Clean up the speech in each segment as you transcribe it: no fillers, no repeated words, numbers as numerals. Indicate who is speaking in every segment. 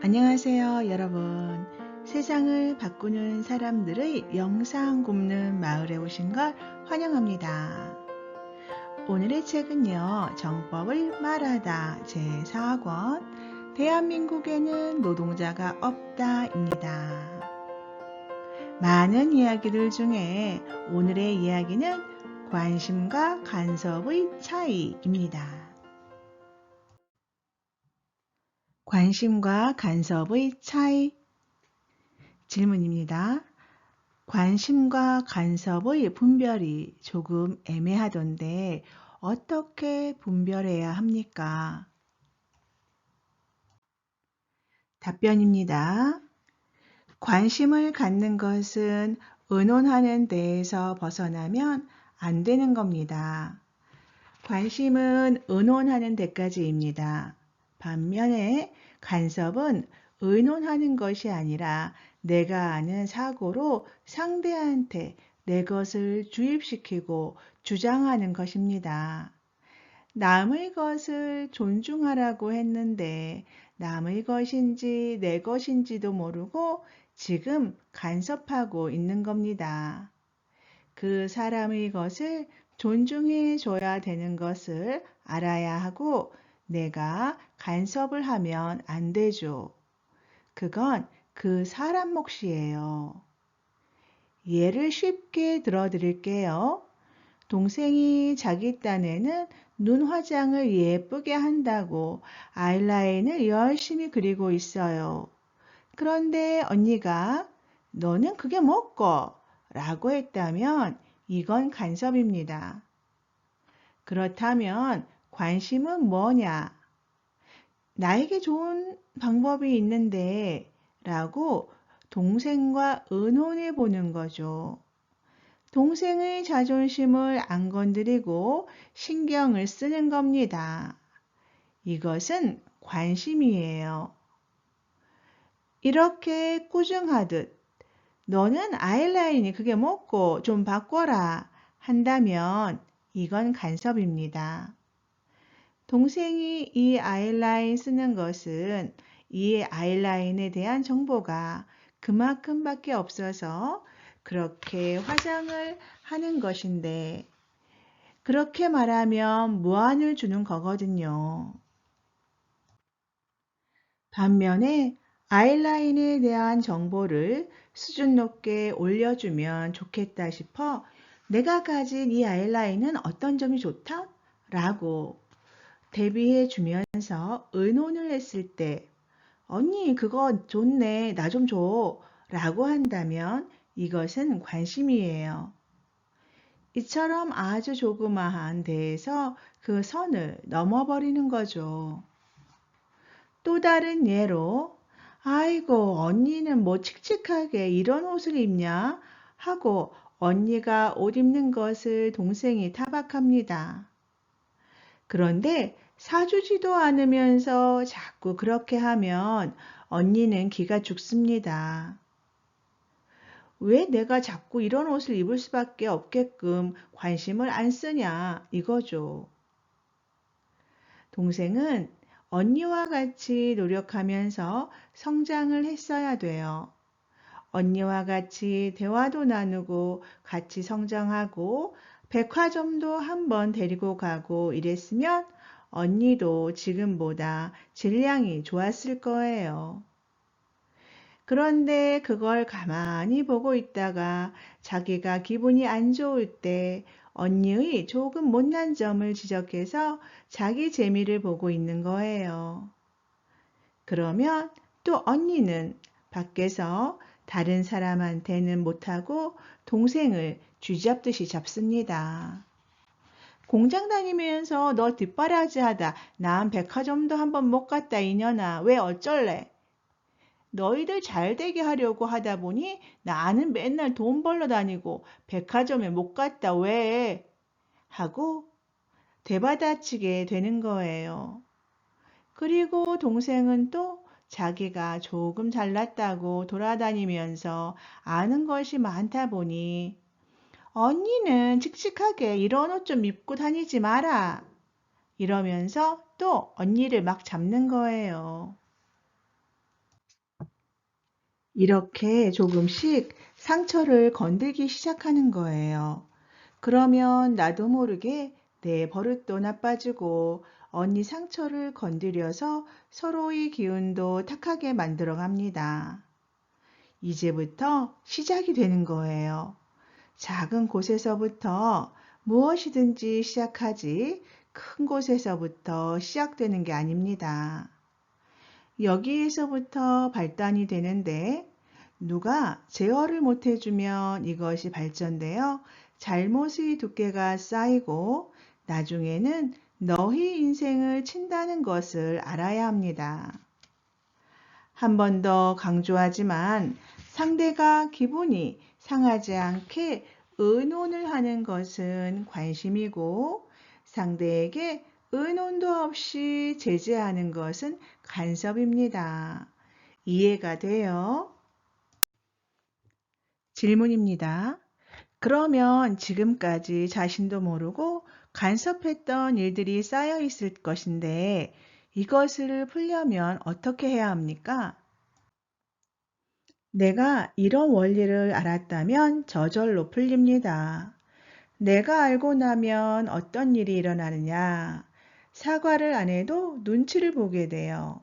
Speaker 1: 안녕하세요, 여러분. 세상을 바꾸는 사람들의 영상 굽는 마을에 오신 걸 환영합니다. 오늘의 책은요, 정법을 말하다 제4권 대한민국에는 노동자가 없다입니다. 많은 이야기들 중에 오늘의 이야기는 관심과 간섭의 차이입니다. 관심과 간섭의 차이 질문입니다. 관심과 간섭의 분별이 조금 애매하던데 어떻게 분별해야 합니까? 답변입니다. 관심을 갖는 것은 의논하는 데에서 벗어나면 안 되는 겁니다. 관심은 의논하는 데까지입니다. 반면에 간섭은 의논하는 것이 아니라 내가 아는 사고로 상대한테 내 것을 주입시키고 주장하는 것입니다. 남의 것을 존중하라고 했는데 남의 것인지 내 것인지도 모르고 지금 간섭하고 있는 겁니다. 그 사람의 것을 존중해 줘야 되는 것을 알아야 하고 내가 간섭을 하면 안 되죠. 그건 그 사람 몫이에요. 예를 쉽게 들어드릴게요. 동생이 자기 딴에는 눈 화장을 예쁘게 한다고 아이라인을 열심히 그리고 있어요. 그런데 언니가 너는 그게 뭐고? 라고 했다면 이건 간섭입니다. 그렇다면 관심은 뭐냐? 나에게 좋은 방법이 있는데 라고 동생과 의논해 보는 거죠. 동생의 자존심을 안 건드리고 신경을 쓰는 겁니다. 이것은 관심이에요. 이렇게 꾸중하듯 너는 아이라인이 그게 뭐고 좀 바꿔라 한다면 이건 간섭입니다. 동생이 이 아이라인 쓰는 것은 이 아이라인에 대한 정보가 그만큼밖에 없어서 그렇게 화장을 하는 것인데 그렇게 말하면 무안을 주는 거거든요. 반면에 아이라인에 대한 정보를 수준 높게 올려주면 좋겠다 싶어 내가 가진 이 아이라인은 어떤 점이 좋다? 라고 대비해 주면서 의논을 했을 때 언니 그거 좋네 나 좀 줘 라고 한다면 이것은 관심이에요. 이처럼 아주 조그마한 데에서 그 선을 넘어버리는 거죠. 또 다른 예로 아이고 언니는 뭐 칙칙하게 이런 옷을 입냐 하고 언니가 옷 입는 것을 동생이 타박합니다. 그런데 사주지도 않으면서 자꾸 그렇게 하면 언니는 기가 죽습니다. 왜 내가 자꾸 이런 옷을 입을 수밖에 없게끔 관심을 안 쓰냐 이거죠. 동생은 언니와 같이 노력하면서 성장을 했어야 돼요. 언니와 같이 대화도 나누고 같이 성장하고 백화점도 한번 데리고 가고 이랬으면 언니도 지금보다 질량이 좋았을 거예요. 그런데 그걸 가만히 보고 있다가 자기가 기분이 안 좋을 때 언니의 조금 못난 점을 지적해서 자기 재미를 보고 있는 거예요. 그러면 또 언니는 밖에서 다른 사람한테는 못하고 동생을 쥐잡듯이 잡습니다. 공장 다니면서 너 뒷바라지 하다 난 백화점도 한번 못 갔다 이년아 왜 어쩔래? 너희들 잘 되게 하려고 하다 보니 나는 맨날 돈 벌러 다니고 백화점에 못 갔다 왜? 하고 대받아치게 되는 거예요. 그리고 동생은 또 자기가 조금 잘났다고 돌아다니면서 아는 것이 많다 보니 언니는 칙칙하게 이런 옷 좀 입고 다니지 마라. 이러면서 또 언니를 막 잡는 거예요. 이렇게 조금씩 상처를 건들기 시작하는 거예요. 그러면 나도 모르게 내 버릇도 나빠지고 언니 상처를 건드려서 서로의 기운도 탁하게 만들어 갑니다. 이제부터 시작이 되는 거예요. 작은 곳에서부터 무엇이든지 시작하지 큰 곳에서부터 시작되는 게 아닙니다. 여기에서부터 발단이 되는데 누가 제어를 못해주면 이것이 발전되어 잘못의 두께가 쌓이고 나중에는 너희 인생을 친다는 것을 알아야 합니다. 한 번 더 강조하지만 상대가 기분이 상하지 않게 의논을 하는 것은 관심이고 상대에게 의논도 없이 제재하는 것은 간섭입니다. 이해가 돼요? 질문입니다. 그러면 지금까지 자신도 모르고 간섭했던 일들이 쌓여 있을 것인데 이것을 풀려면 어떻게 해야 합니까? 내가 이런 원리를 알았다면 저절로 풀립니다. 내가 알고 나면 어떤 일이 일어나느냐? 사과를 안 해도 눈치를 보게 돼요.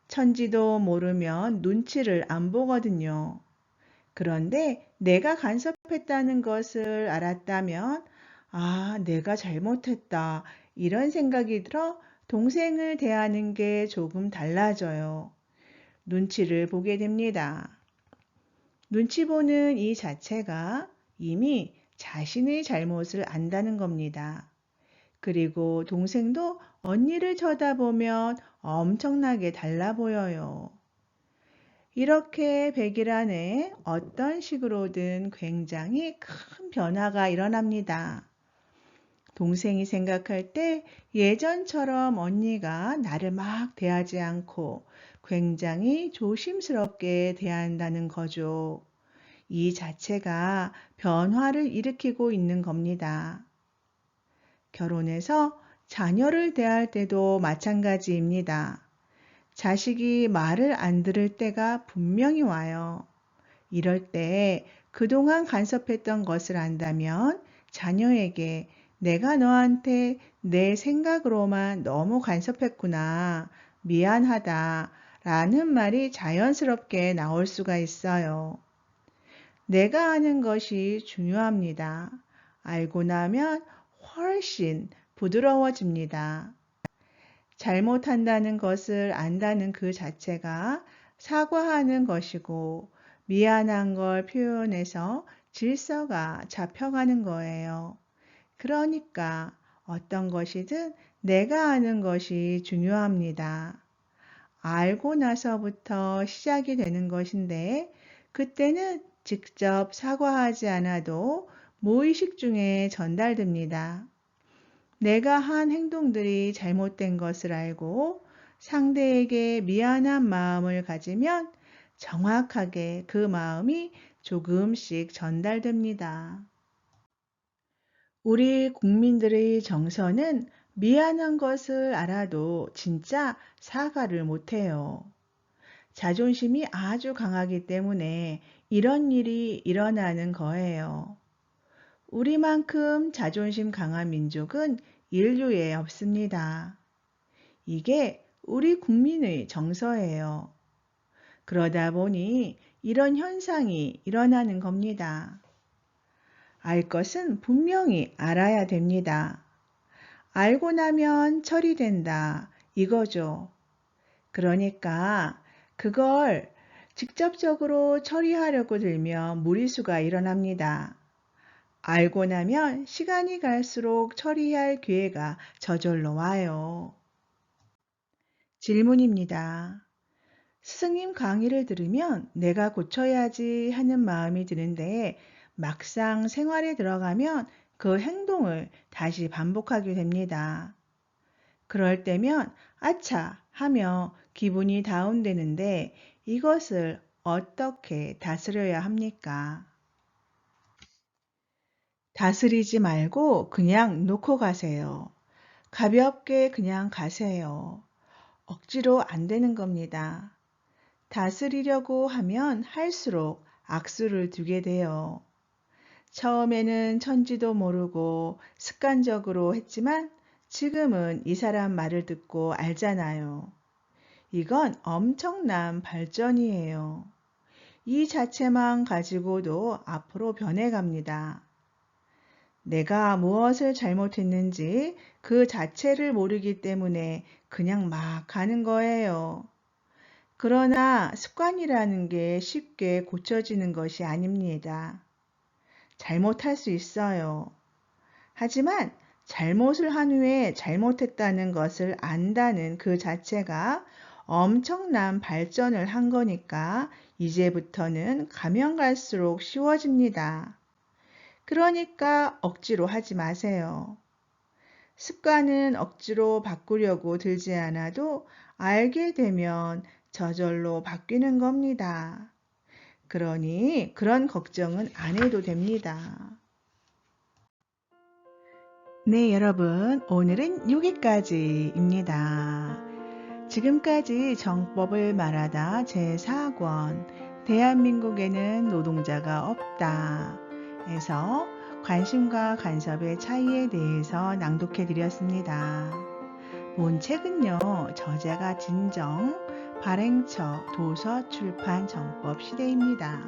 Speaker 1: 천지도 모르면 눈치를 안 보거든요. 그런데 내가 간섭했다는 것을 알았다면, 아, 내가 잘못했다. 이런 생각이 들어 동생을 대하는 게 조금 달라져요. 눈치를 보게 됩니다. 눈치 보는 이 자체가 이미 자신의 잘못을 안다는 겁니다. 그리고 동생도 언니를 쳐다보면 엄청나게 달라 보여요. 이렇게 100일 안에 어떤 식으로든 굉장히 큰 변화가 일어납니다. 동생이 생각할 때 예전처럼 언니가 나를 막 대하지 않고 굉장히 조심스럽게 대한다는 거죠. 이 자체가 변화를 일으키고 있는 겁니다. 결혼해서 자녀를 대할 때도 마찬가지입니다. 자식이 말을 안 들을 때가 분명히 와요. 이럴 때 그동안 간섭했던 것을 안다면 자녀에게 내가 너한테 내 생각으로만 너무 간섭했구나. 미안하다. 라는 말이 자연스럽게 나올 수가 있어요. 내가 아는 것이 중요합니다. 알고 나면 훨씬 부드러워집니다. 잘못한다는 것을 안다는 그 자체가 사과하는 것이고 미안한 걸 표현해서 질서가 잡혀가는 거예요. 그러니까 어떤 것이든 내가 아는 것이 중요합니다. 알고 나서부터 시작이 되는 것인데 그때는 직접 사과하지 않아도 무의식 중에 전달됩니다. 내가 한 행동들이 잘못된 것을 알고 상대에게 미안한 마음을 가지면 정확하게 그 마음이 조금씩 전달됩니다. 우리 국민들의 정서는 미안한 것을 알아도 진짜 사과를 못해요. 자존심이 아주 강하기 때문에 이런 일이 일어나는 거예요. 우리만큼 자존심 강한 민족은 인류에 없습니다. 이게 우리 국민의 정서예요. 그러다 보니 이런 현상이 일어나는 겁니다. 알 것은 분명히 알아야 됩니다. 알고 나면 처리된다. 이거죠. 그러니까 그걸 직접적으로 처리하려고 들면 무리수가 일어납니다. 알고 나면 시간이 갈수록 처리할 기회가 저절로 와요. 질문입니다. 스승님 강의를 들으면 내가 고쳐야지 하는 마음이 드는데 막상 생활에 들어가면 그 행동을 다시 반복하게 됩니다. 그럴 때면 아차 하며 기분이 다운되는데 이것을 어떻게 다스려야 합니까? 다스리지 말고 그냥 놓고 가세요. 가볍게 그냥 가세요. 억지로 안 되는 겁니다. 다스리려고 하면 할수록 악수를 두게 돼요. 처음에는 천지도 모르고 습관적으로 했지만 지금은 이 사람 말을 듣고 알잖아요. 이건 엄청난 발전이에요. 이 자체만 가지고도 앞으로 변해갑니다. 내가 무엇을 잘못했는지 그 자체를 모르기 때문에 그냥 막 가는 거예요. 그러나 습관이라는 게 쉽게 고쳐지는 것이 아닙니다. 잘못할 수 있어요. 하지만 잘못을 한 후에 잘못했다는 것을 안다는 그 자체가 엄청난 발전을 한 거니까 이제부터는 가면 갈수록 쉬워집니다. 그러니까 억지로 하지 마세요. 습관은 억지로 바꾸려고 들지 않아도 알게 되면 저절로 바뀌는 겁니다. 그러니 그런 걱정은 안 해도 됩니다. 네, 여러분, 오늘은 여기까지입니다. 지금까지 정법을 말하다 제4권 대한민국에는 노동자가 없다 에서 관심과 간섭의 차이에 대해서 낭독해 드렸습니다. 본 책은요, 저자가 진정, 발행처, 도서, 출판, 정법 시대입니다.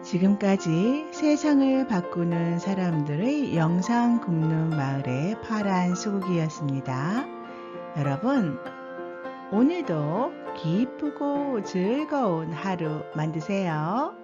Speaker 1: 지금까지 세상을 바꾸는 사람들의 영상 굽는 마을의 파란 소고기였습니다. 여러분, 오늘도 기쁘고 즐거운 하루 만드세요.